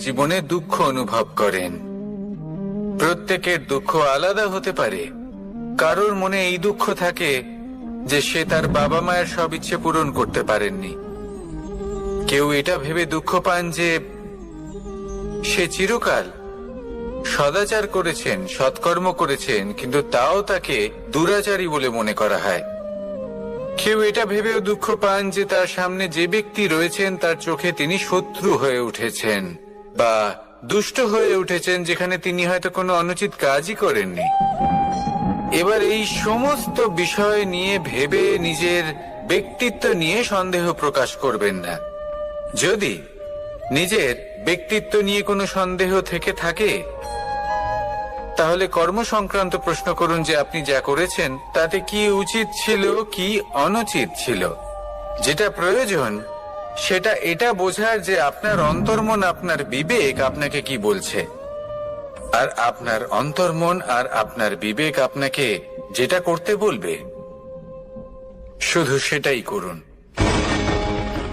জীবনে দুঃখ অনুভব করেন। প্রত্যেকের দুঃখ আলাদা হতে পারে। কারোর মনে এই দুঃখ থাকে যে সে তার বাবা মায়ের সব ইচ্ছে পূরণ করতে পারেননি। কেউ এটা ভেবে দুঃখ পান যে সে চিরকাল সদাচার করেছেন, সৎকর্ম করেছেন, কিন্তু তাও তাকে দুরাচারী বলে মনে করা হয়। কেউ এটা ভেবেও দুঃখ পান যে তার সামনে যে ব্যক্তি রয়েছেন তার চোখে তিনি শত্রু হয়ে উঠেছেন বা দুষ্ট হয়ে উঠেছেন, যেখানে তিনি হয়তো কোনো অনুচিত কাজই করেননি। এবার এই সমস্ত বিষয় নিয়ে ভেবে নিজের ব্যক্তিত্ব নিয়ে সন্দেহ প্রকাশ করবেন না। যদি নিজের ব্যক্তিত্ব নিয়ে কোনো সন্দেহ থেকে থাকে, তাহলে কর্ম সংক্রান্ত প্রশ্ন করুন যে আপনি যা করেছেন তাতে কি উচিত ছিল, কি অনুচিত ছিল। যেটা প্রয়োজন সেটা এটা বোঝার যে আপনার অন্তর্মন, আপনার বিবেক আপনাকে কি বলছে, আর আপনার অন্তর্মন আর আপনার বিবেক আপনাকে যেটা করতে বলবে শুধু সেটাই করুন।